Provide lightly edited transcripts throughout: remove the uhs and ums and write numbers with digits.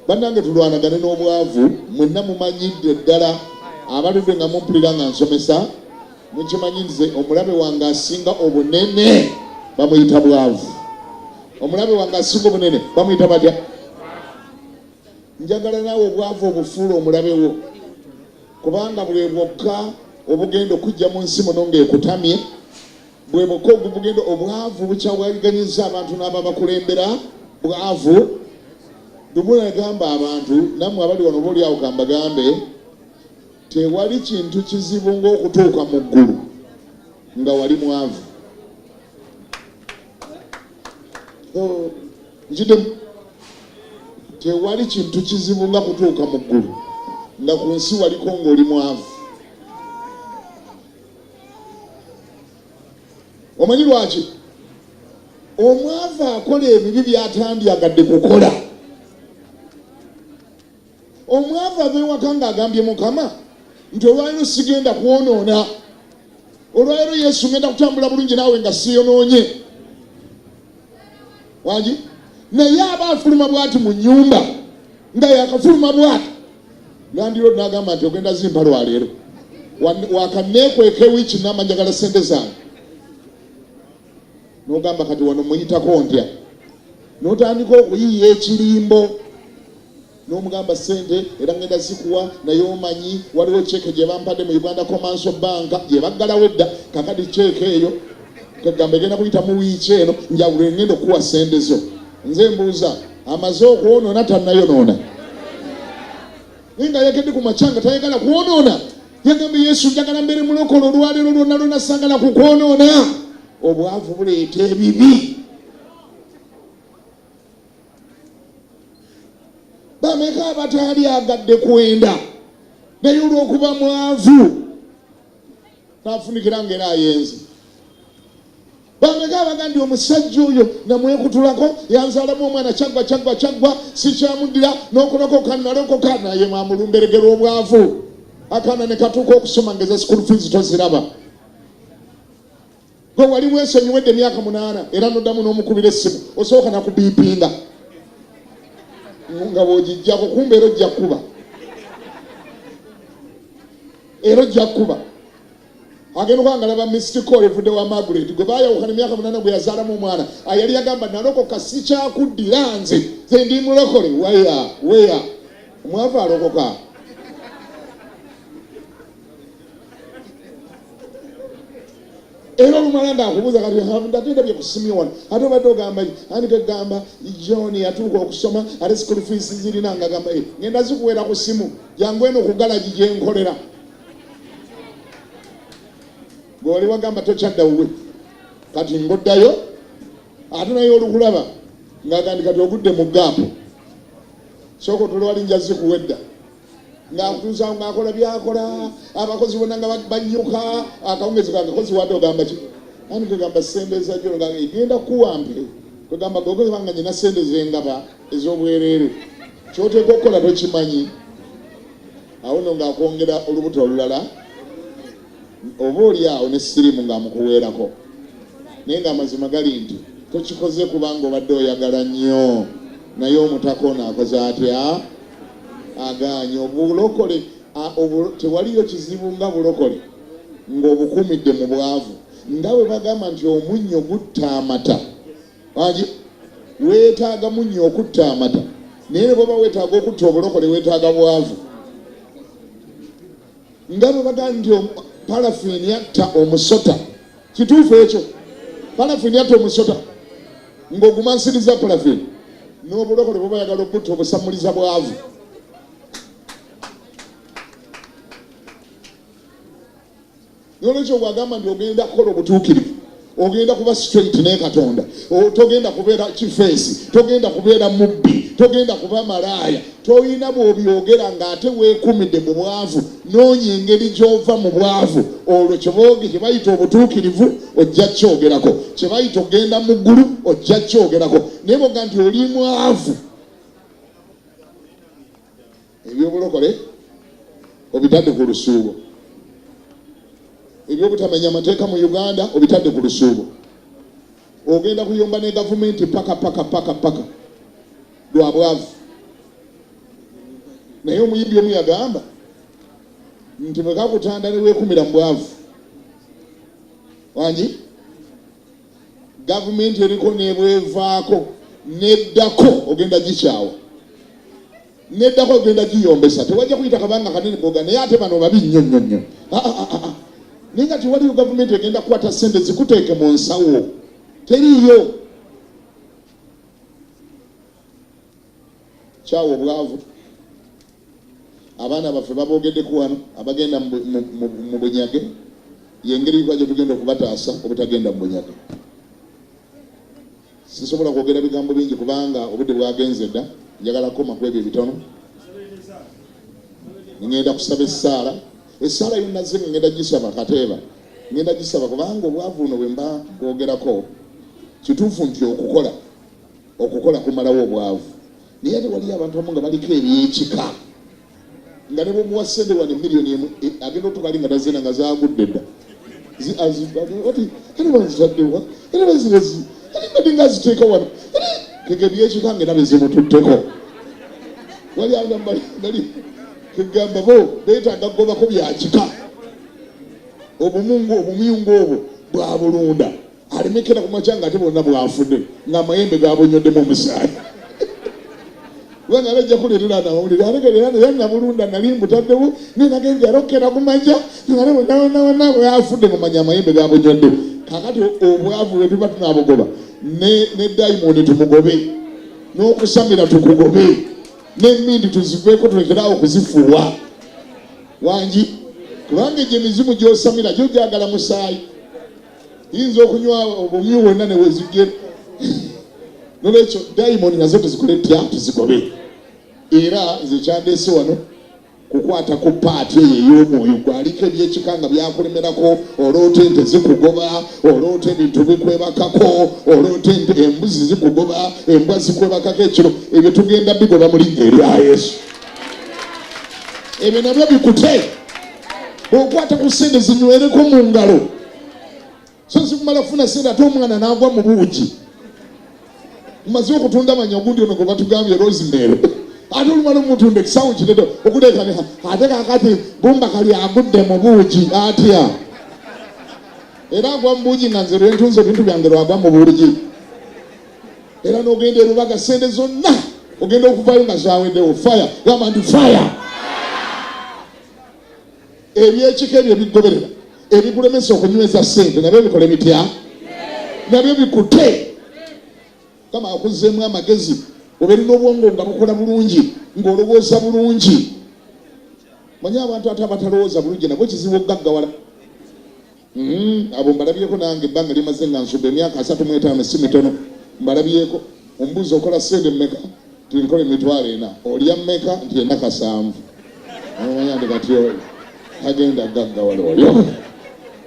bannange tulwanagane n'obwavu mwenna mumanyidde ddala abaludde nga mumpulira nga nsomesa mukimanyi nze omulabe wange asinga obunene bamuyita bwavu. Omulabe wange asinga obunene bamuyita batya? Njagala naawe obwavu obufuula omulabe wo, kubanga bwe bwokka obugenda okujja mu nsi muno ng'ekutamye, bwe bwokka obugenda obwavu bukyawaganyiza abantu n'ababakulembera bwavu. Dumula yagamba abantu nammwe abali wano boli awo kambagambe tewali kintu kizibu ng'okutuuka mu ggulu nga wali mwavu. Nkiddemu, tewali kintu kizibu nga kutuuka mu ggulu nga ku nsi waliko ng'oli mwavu. Omanyi lwaki? Omwavu akola ebibi by'atandyagadde kukola. Omwavu ava ewaka ng'agambye Mukama nti olwaliro sigenda kwonoona, olwaliro Yesu ngenda kutambula bulungi naawe nga siyonoonye. Wangi? Naye aba afuluma bw'ati mu nnyumba nga yakafuluma bw'ati, Landlord n'agamba nti ogenda zimpa lwaleero, wakaneekweka wiiki n'amanjagala ssente zange. N'ogamba kati wano muyitako ntya? N'otandika okuyiiya ekirimbo n'omugamba ssente era ngenda zikuwa, naye omanyi waliwo cheeke gye bampadde mu Uganda Commercial Bank gye baggalawo edda, kakati cheeke eyo kagamba egenda kuyita mu wiiki eno njawulo ngenda okuwa ssente zo. Nze mbuuza, amaze okwonoona tannayonoona? Nga yakedde ku macanga tayagala kwonoona. Yagamba Yesu njagala mbere mulokole olwaleero lwonna lwonna sangala kukwonoona. Obwavu buleeta ebibi. Bameka abataali agadde kwenda naye olw'okuba mwavu n'afunikira ng'era ayenze. Bameka abagambye omusajja oyo namwekutulako yanzaalamu omwana kyaggwa sikyamuddira n'okolokoka nalokoka, naye mwamulumberegera obwavu. Akaana ne katuuka okusoma ngeza school fees toziraba. Gwe wali weesonyiwedde emyaka 8 era noddamu n'omukubira essimu osooka nakubiipinga nga bw'ogijjako, kumbe era ojja kuba. Era ojja kuba. Agenda okwangalaba Mr. Cole evudde wa Margaret gwe baayawukana emyaka 8 gwe yazaalamu omwana. Yali yagamba nalokoka sikyakuddira nze ndi mulokole. Weya omwavu alokoka. Era olumalanda akubuuza kati ndatenda bye kusimye wano ate obadde ogamba ani kegamba John yatuuka okusoma ate school fees zirina nga gamba ngenda zikuwera ku simu jangu eno kugalagi gye nkolera. Gwe wali wagamba tokyadda wuwe kati ngoddayo ate naye olukulaba ng'agandi kati ogudde mu gaapu sooka otulwali nja zikuwedda ng'akutuusawo ng'akola byakola abakozi bonna nga banyuka akawungezi kangakozi wadde ogamba ki ani kwegamba sente zajjo nga egenda kuwampe kwegamba gogozi banga nyina sente zengaba ez'obwereere kyoteeka okukola tokimanyi. Awo no ng'akwongera olubuto olulala oba oli awo ne sirimu ng'amukuweerako naye ng'amazima gali nti tokikoze kubanga obadde oyagala nnyo, naye omutako naakoze atya? Aganye obulokole. Tewaliyo kizibu nga bulokole ng'obukumidde mu bwavu. Nga bwe bagamba nti omunnyo gutta amata, weetaaga munnyo okutta amata, naye ne bw'oba weetaaga okutta obulokole weetaaga bwavu. Nga bwe bagamba nti parafini yatta omusota, kituufu ekyo? Parafini yatta omusota ng'ogumansiriza parafini, n'obulokole bwe bayagala okutta obusamuliza bwavu. Nolwekyo bwagamba nti ogenda kukola obutuukirivu, ogenda kuba straight ne Katonda, togenda kubeera kifeesi, togenda kubeera mubbi, togenda kuba malaaya, toyina bw'obyogera ng'ate weekumidde mu bwavu, noonya engeri gy'ova mu bwavu. Olwo kye bayita obutuukirivu ojja kyogerako, kye bayita ogenda mu ggulu ojja kyogerako. Naye boga nti oli mwavu, ebyobulokole obitadde ku lusuubo. Ebyobutamanya amateeka mu Uganda obitadde ku lusuubo. Ogenda kuyomba ne gavumenti paka lwa bwavu. naye omuyimbi omu yagamba nti bwe kakutanda ne weekumira mu bwavu wangi gavumenti eriko nebwevaako neddako ogenda gikyawa neddako ogenda giyombesa tewajja kuyita kabanga kanene koga naye ate bano babi nnyo nnyo nnyo naye nga tewaliyo gavumenti egenda kukwata sente zikuteeke mu nsawo teriyo kyawa obwavu abaana baffe baboogeddeku wano abagenda mu bunyage yengeri gye tugenda okubataasa obutagenda mu bunyage sisobola kwogera bigambo bingi kubanga obudde bwagenze dda njagala koma ku ebyo ebitono ngenda kusaba essaala yonna ze ngenda gisaba kateeba ngenda gisaba kubanga obwavu buno bwe mba bwogerako kituufu nti okukola kumalawo obwavu naye ate waliyo abantu bamu nga baliko ebyekika nga ne bwomuwa ssente wane miliyoni emu agenda otukali nga tazina nga zagudde dda ate bazitaddewa ate bazirezi ate nga ziteeka wano kege ebyekika ngena bezimututteko wali nali kegamba bo beetaaga gobako byakika obumuyungu obwo bwa bulunda alemekera ku makya nga ate bonna bwafudde ng'amayembe gabonyoddemu omusaayi kubanga alajja kuleetera anawulire alekerera naye nabulunda nali mbutaddewo nenagenzi alokera ku makya ngale bonna bwafudde mumanya amayembe gabonyodde kakati obwavu bwe tuba tunabugoba ne dayimondi tumugobe n'okusamira tukugobe n'emmindi tuziveeko tulekerawo okuzifuuwa wangi kubanga egyo emizimu gy'osamira gyo gyagala musaayi yinza okunywa obumyu bwonna ne wezigera nolwekyo dayimondi nazo tuzikole tya tuzigobe era nze kyandeese wano kukwata ku paati eyo ey'omwoyo gwaliko ebyekika nga byakulemerako olwoota ente zikugoba olwoota ebintu bikwebakako olwoota embuzi zikugoba embwa zikwebakako ekiro ebyo tugenda bigoba mu linnya erya Yesu ebyo nabyo bikute bw'okwata ku sente zinywereko mu ngalo so sikumala kufuna sente ate omwana n'agwa mu buugi mumaze okutunda amanya ogundi ono gwe batugambye Rosemary ate olumala omutunda ekisawo kireto okuleetane ate kakati bumba kali agudde mu buugi atya era agwa mu buugi nga nze lwentunze ebintu byange lwagwa mu buugi era n'ogenda erubaga sente zonna ogenda okuvayo nga zaweddewo fire gamba nti fire ebyekika ebyo bigoberera ebikulemesa okunyweza sente nabyo bikola bitya nabyo bikute kama akuzeemu amagezi oberina obwongo nga bukola bulungi ng'olowooza bulungi manye abantu ate abatalowooza bulungi nabwo kizibu okugaggawala abo mbalabyeko nange ebbanga limaze nga nsumba emyaka 35 si mitono mbalabyeko ombuuzi okola sente mmeka tinkola 40 olya mmeka nti enaka 7 omanya ndi kati agenda gaggawala olyo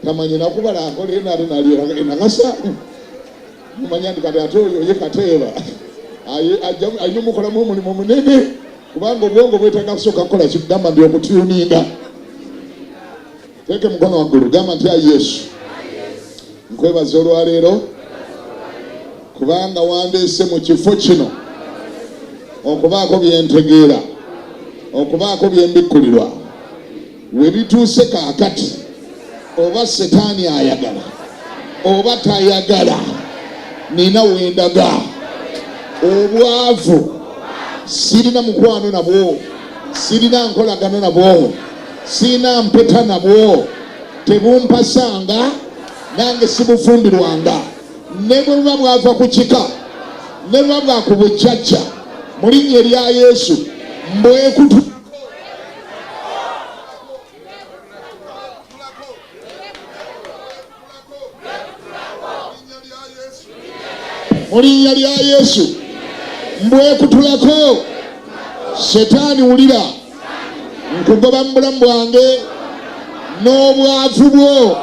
tamanyi nakubala akola enate nalyo enakasa mumanya ndi kati ate oyo ye kateeba ayina omukolamu omulimu munene kubanga obwongo bwetaaga kusooka kukola kigamba ndi okutuyuninga teeke mukono waggulu gamba nti Yesu nkwebaza olwaleero kubanga wandeese mu kifo kino okubaako byentegeera okubaako byembikkulirwa we bituuse kaakati oba setaani ayagala oba tayagala nina wendaga obwavu sirina mukwano nabwo sirina nkolagano nabwo sirina mpeta nabwo tebumpasanga nange sibufumbirwanga ne bwe buba bwava ku kika ne buba bwa ku bujjajja mu linnya erya Yesu mbwekutu mu linnya lya Yesu mbwekutulako setaani wulira nkugoba mu bulamu bwange n'obwavu bwo